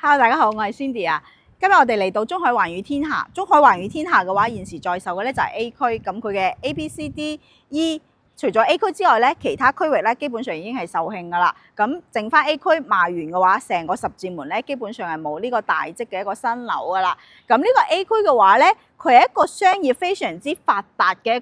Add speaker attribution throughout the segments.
Speaker 1: Hello，大家好，我係 Cindy 啊。今日我哋嚟到中海環宇天下。中海環宇天下嘅話，現時在售嘅咧就係 A 區，咁佢嘅 A、B、C、D、E， 除咗 A 區之外咧，其他區域咧基本上已經係售罄噶啦。咁剩翻 A 區賣完嘅話，成個十字門咧基本上係冇呢個大積嘅一個新樓噶啦。咁呢個 A 區嘅話咧，佢係一個商業非常之發達嘅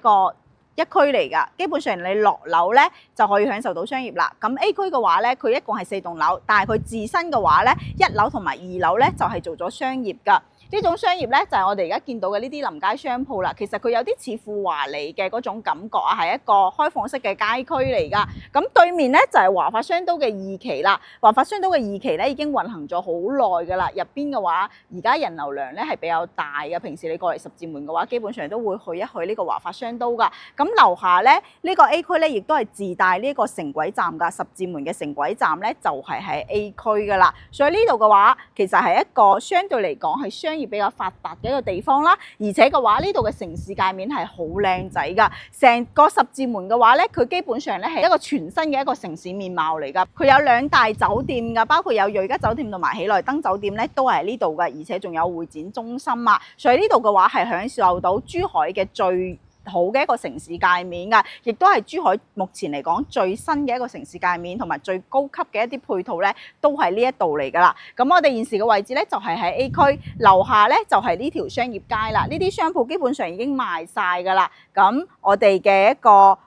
Speaker 1: 一區嚟㗎，基本上你落樓咧就可以享受到商業啦。咁 A 區嘅話咧，佢一共係4棟樓，但係佢自身嘅話咧，1樓同埋2樓咧就係做咗商業㗎。呢種商業咧就係我哋而家見到嘅呢啲臨街商鋪啦。其實佢有啲似富華里嘅嗰種感覺啊，係一個開放式嘅街區嚟㗎。咁對面咧就係華發商都嘅2期啦。華發商都嘅2期咧已經運行咗好耐㗎啦。入邊嘅話，而家人流量咧係比較大嘅。平時你過嚟十字門嘅話，基本上都會去一去呢個華發商都㗎。咁樓下咧呢個 A 區咧亦都係自帶呢個城軌站㗎。十字門嘅城軌站咧就係喺 A 區㗎啦。所以呢度嘅話，其實係一個相對嚟講係商業比較發達嘅一個地方啦，而且嘅話呢度嘅城市界面係好靚仔㗎。成個十字門嘅話咧，佢基本上咧係一個全新嘅一個城市面貌嚟㗎。佢有2大酒店㗎，包括有瑞吉酒店同埋喜來登酒店咧，都係喺呢度㗎，而且仲有會展中心啊。所以呢度嘅話係享受到珠海嘅最好嘅一個城市界面㗎，亦都係珠海目前嚟講最新嘅一個城市界面，同埋最高級嘅一啲配套咧，都係呢一度嚟㗎啦。咁我哋現時嘅位置咧就係喺 A 區，樓下咧就係呢條商業街啦。呢啲商鋪基本上已經賣晒㗎啦。咁我哋嘅一個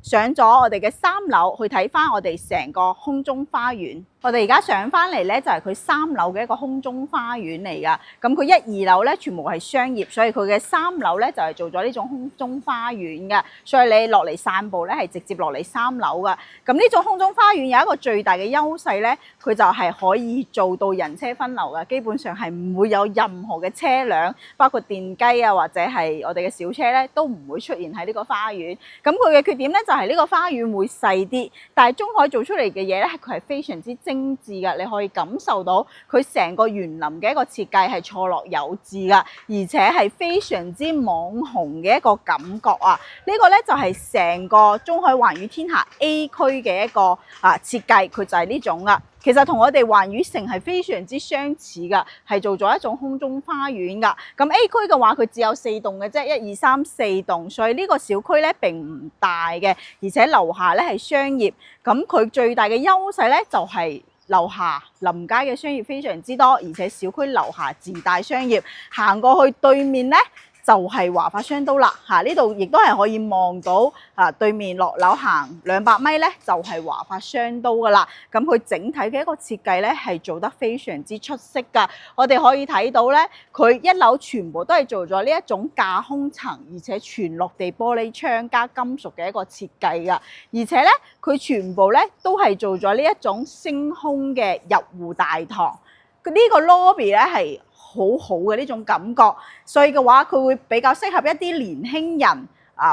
Speaker 1: 上咗我哋嘅3樓去睇翻我哋成個空中花園。我哋而家上翻嚟咧，就係佢3樓嘅一個空中花園嚟㗎。咁佢1、2樓咧全部係商業，所以佢嘅3樓咧就係做咗呢種空中花園㗎。所以你落嚟散步咧係直接落嚟3樓㗎。咁呢種空中花園有一個最大嘅優勢咧，佢就係可以做到人車分流㗎。基本上係唔會有任何嘅車輛，包括電雞啊或者係我哋嘅小車咧，都唔會出現喺呢個花園。咁佢嘅缺點咧就係呢個花園會細啲，但係中海做出嚟嘅嘢咧，佢係非常之精緻㗎，你可以感受到佢成個園林嘅一個設計係錯落有致㗎，而且係非常之網紅嘅一個感覺啊！呢個咧就係成個中海環宇天下 A 區嘅一個設計，佢就係呢種㗎。其實同我哋環宇城係非常之相似㗎，係做咗一種空中花園㗎。咁 A 區嘅話，佢只有4棟嘅啫，1、2、3、4棟，所以呢個小區咧並唔大嘅，而且樓下咧係商業。咁佢最大嘅優勢咧就係樓下臨街嘅商業非常之多，而且小區樓下自帶商業，行過去對面咧就係華發商都啦。呢度亦都係可以望到對面落樓行200米咧就係華發商都噶啦。咁佢整體嘅一個設計咧係做得非常之出色噶。我哋可以睇到咧，佢1樓全部都係做咗呢一種架空層，而且全落地玻璃窗加金屬嘅一個設計噶。而且咧，佢全部咧都係做咗呢一種星空嘅入戶大堂。呢個 lobby 咧係好好嘅呢種感覺，所以嘅話佢會比較適合一啲年輕人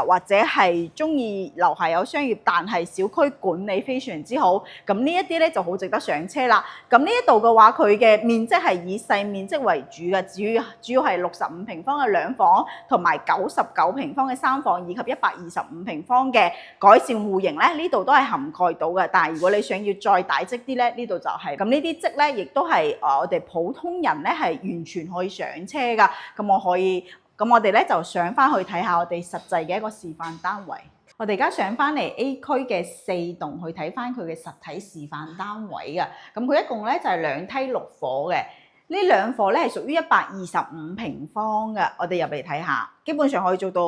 Speaker 1: 或者係中意樓下有商業，但係小區管理非常之好。咁呢一啲咧就好值得上車啦。咁呢一度嘅話，佢嘅面積係以細面積為主嘅，主要係65平方嘅2房，同埋99平方嘅3房，以及125平方嘅改善戶型咧，呢度都係涵蓋到嘅。但係如果你想要再大積啲咧，呢度就係咁。呢啲積咧，亦都係我哋普通人咧係完全可以上車㗎。咁我哋咧就上翻去睇下我哋實際嘅一個示範單位。我哋而家上翻嚟 A 區嘅4棟去睇翻佢嘅實體示範單位㗎。咁佢一共咧就係2梯6伙嘅。呢2伙咧係屬於125平方嘅。我哋入嚟睇下，基本上可以做到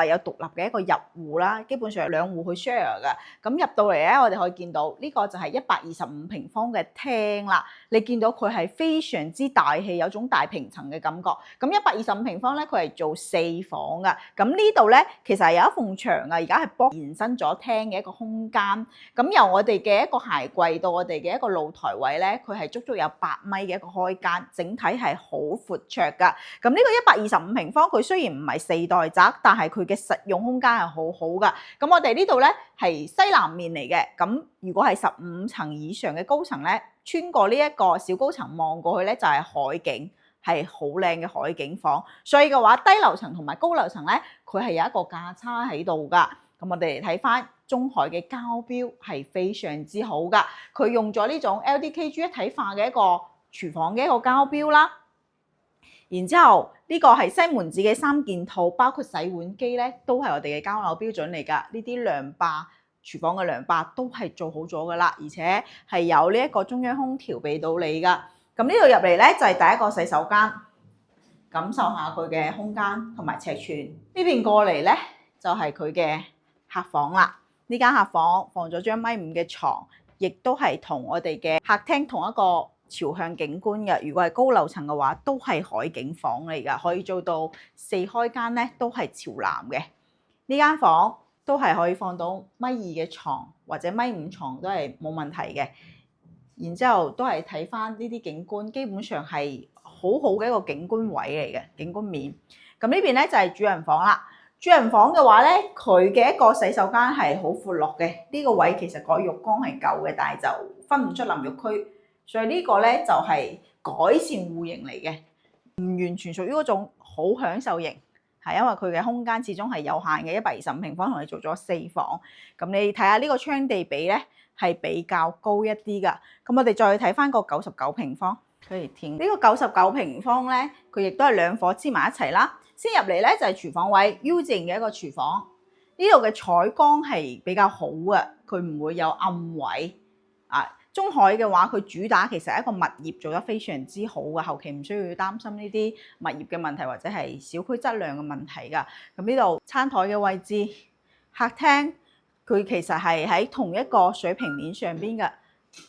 Speaker 1: 有獨立嘅一個入戶啦，基本上2戶去 share 嘅。咁入到嚟咧，我哋可以見到呢個就係125平方嘅廳啦。你見到佢係非常之大氣，有種大平層嘅感覺。咁125平方咧，佢係做4房嘅。咁呢度咧其實係有一埲牆啊，而家係幫延伸咗廳嘅一個空間。咁由我哋嘅一個鞋櫃到我哋嘅一個露台位咧，佢係足足有8米嘅一個開間，整體係好闊綽㗎。咁呢個125平方，佢雖然唔係4代宅，但係佢嘅實用空間係好好㗎。咁我哋呢度咧係西南面嚟嘅。咁如果係15層以上嘅高層咧，穿過呢一個小高層望過去咧，就係海景，係好靚嘅海景房。所以嘅話，低樓層同埋高樓層咧，佢係有一個價差喺度㗎。咁我哋嚟睇翻中海嘅交標係非常之好㗎。佢用咗呢種 LDKG 一體化嘅一個廚房嘅一個交標啦。然之後呢個係西門子嘅3件套，包括洗碗機咧，都係我哋嘅交樓標準嚟㗎。呢啲涼霸廚房嘅涼霸都係做好咗㗎啦，而且係有呢一個中央空調俾到你㗎。咁呢度入嚟咧就係第一個洗手間，感受下佢嘅空間同埋尺寸。呢邊過嚟咧就係佢嘅客房啦。呢間客房放咗張1.5米嘅床，亦都係同我哋嘅客廳同一個朝向景觀嘅。如果係高樓層嘅話，都係海景房嚟㗎，可以做到4開間咧都係朝南嘅。呢間房都係可以放到1.2米嘅床，或者1.5米床都係冇問題嘅。然之後都係睇翻呢啲景觀，基本上係好好嘅一個景觀位嚟嘅景觀面。咁呢邊咧就係主人房啦。主人房嘅話咧，佢嘅一個洗手間係好闊落嘅。呢個位其實個浴缸係夠嘅，但係就分唔出淋浴區，所以呢個咧就係改善戶型嚟嘅，唔完全屬於嗰種好享受型，係因為佢嘅空間始終係有限嘅，125平方同你做咗4房。咁你睇下呢個窗地比咧係比較高一啲㗎。咁我哋再睇翻個99平方，呢個99平方咧，佢亦都係2火黐埋一齊啦。先入嚟咧就係廚房位 U 字型嘅一個廚房，呢度嘅採光係比較好嘅，佢唔會有暗位啊。中海嘅話，佢主打其實係一個物業做得非常之好嘅，後期唔需要擔心呢啲物業嘅問題或者係小區質量嘅問題㗎。咁呢度餐台嘅位置，客廳佢其實係喺同一個水平面上邊嘅，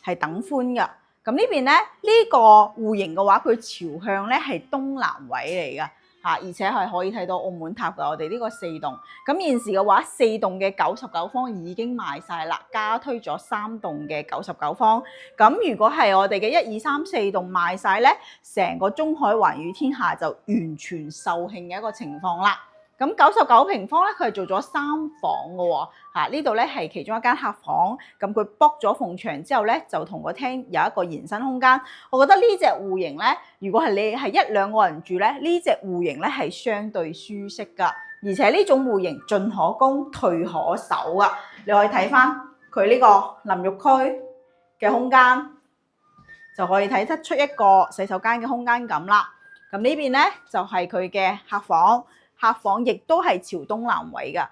Speaker 1: 係等寬㗎。咁呢邊咧呢個戶型嘅話，佢朝向咧係東南位嚟㗎。而且係可以睇到澳門塔嘅，我哋呢個4棟。咁現時嘅話，4棟嘅99方已經賣晒啦，加推咗3棟嘅99方。咁如果係我哋嘅1、2、3、4棟賣晒咧，成個中海環宇天下就完全售罄嘅一個情況啦。咁99平方咧，佢係做咗3房嘅喎。呢度咧係其中一間客房，咁佢剝咗縫牆之後咧，就同個廳有一個延伸空間。我覺得呢隻戶型咧，如果係你係1、2個人住咧，呢隻戶型咧係相對舒適㗎，而且呢種戶型進可攻退可守㗎。你可以睇翻佢呢個淋浴區嘅空間，就可以睇得出一個洗手間嘅空間感啦。咁呢邊咧就係佢嘅客房。客房亦都係朝東南位㗎。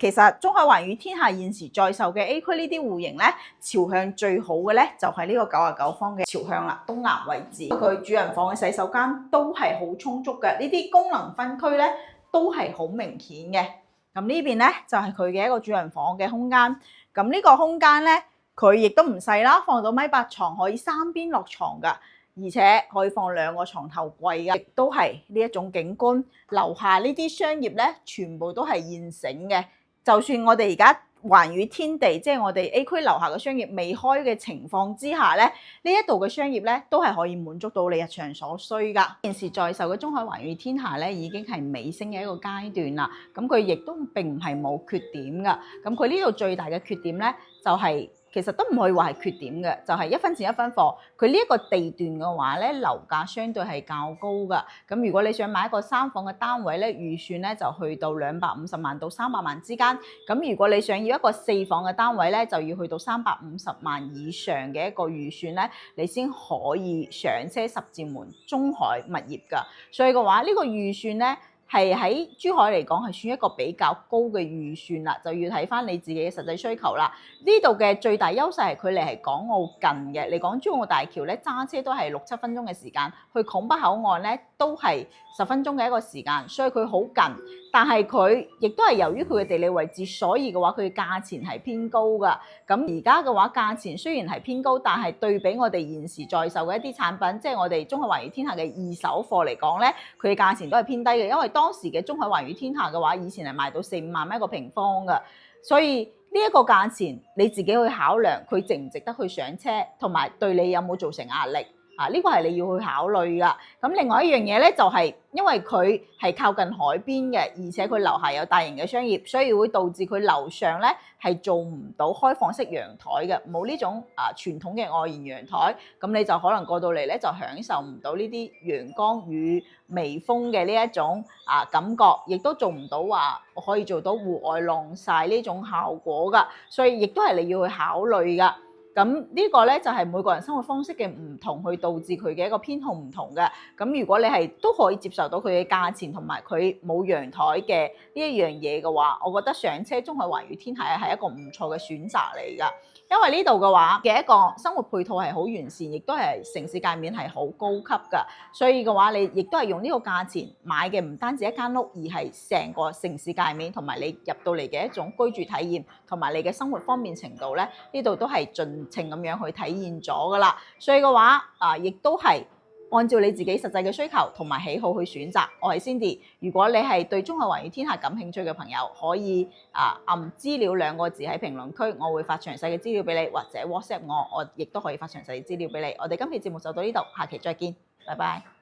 Speaker 1: 其實中海環宇天下現時在售嘅 A 區呢啲戶型咧，朝向最好嘅咧就係呢個99方嘅朝向啦，東南位置。佢主人房嘅洗手間都係好充足嘅，呢啲功能分區咧都係好明顯嘅。咁呢邊咧就係佢嘅一個主人房嘅空間。咁呢個空間咧，佢亦都唔細啦，放到1.8米床，可以3邊落床㗎。而且可以放2個床頭櫃嘅，亦都係呢一種景觀。樓下呢啲商業咧，全部都係現成嘅。就算我哋而家環宇天地，即係我哋 A 區樓下嘅商業未開嘅情況之下咧，呢一度嘅商業咧都係可以滿足到你日常所需㗎。現時在售嘅中海環宇天下咧，已經係尾聲嘅一個階段啦。咁佢亦都並唔係冇缺點㗎。咁佢呢度最大嘅缺點咧，就係其實都唔可以話係缺點嘅，就係1分錢1分貨。佢呢一個地段嘅話咧，樓價相對係較高㗎。咁如果你想買一個3房嘅單位咧，預算咧就去到250萬到300萬之間。咁如果你想要一個4房嘅單位咧，就要去到350萬以上嘅一個預算咧，你先可以上車10字門中海物業㗎。所以嘅話，呢個預算咧，係喺珠海嚟講係算一個比較高嘅預算啦，就要睇翻你自己嘅實際需求啦。呢度嘅最大優勢係佢離係港澳近嘅，嚟港珠澳大橋咧揸車都係6、7分鐘嘅時間，去拱北口岸咧都係10分鐘嘅一個時間，所以佢好近。但係佢亦都係由於佢嘅地理位置，所以嘅話佢嘅價錢係偏高㗎。咁而家嘅話價錢雖然係偏高，但係對比我哋現時在售嘅一啲產品，即係我哋中海環宇天下嘅二手貨嚟講咧，佢嘅價錢都係偏低嘅，因為當時嘅中海環宇天下嘅話，以前係賣到4、5萬蚊一個平方㗎，所以呢一個價錢你自己去考量，佢值唔值得去上車，同埋對你有冇造成壓力。呢個係你要去考慮㗎。咁另外一樣嘢咧，就係因為佢係靠近海邊嘅，而且佢樓下有大型嘅商業，所以會導致佢樓上咧係做唔到開放式陽台嘅，冇呢種傳統嘅外延陽台。咁你就可能過到嚟咧就享受唔到呢啲陽光與微風嘅呢一種感覺，亦都做唔到話可以做到戶外晾曬呢種效果㗎。所以亦都係你要去考慮㗎。咁呢個咧就係每個人生活方式嘅唔同，去導致佢嘅一個偏好唔同嘅。咁如果你係都可以接受到佢嘅價錢同埋佢冇陽台嘅呢一樣嘢嘅話，我覺得上車中海環宇天下係一個唔錯嘅選擇嚟㗎。因為呢度嘅話嘅一個生活配套係好完善，亦都係城市界面係好高級㗎，所以嘅話你亦都係用呢個價錢買嘅唔單止一間屋，而係成個城市界面同埋你入到嚟嘅一種居住體驗同埋你嘅生活方便程度咧，呢度都係盡情咁樣去體現咗㗎啦。所以嘅話亦都係按照你自己實際嘅需求同埋喜好去選擇。我係 Cindy， 如果你係對中海環宇天下感興趣嘅朋友，可以按資料2個字喺評論區，我會發詳細嘅資料俾你，或者 WhatsApp 我亦都可以發詳細嘅資料俾你。我哋今期節目就到呢度，下期再見，拜拜。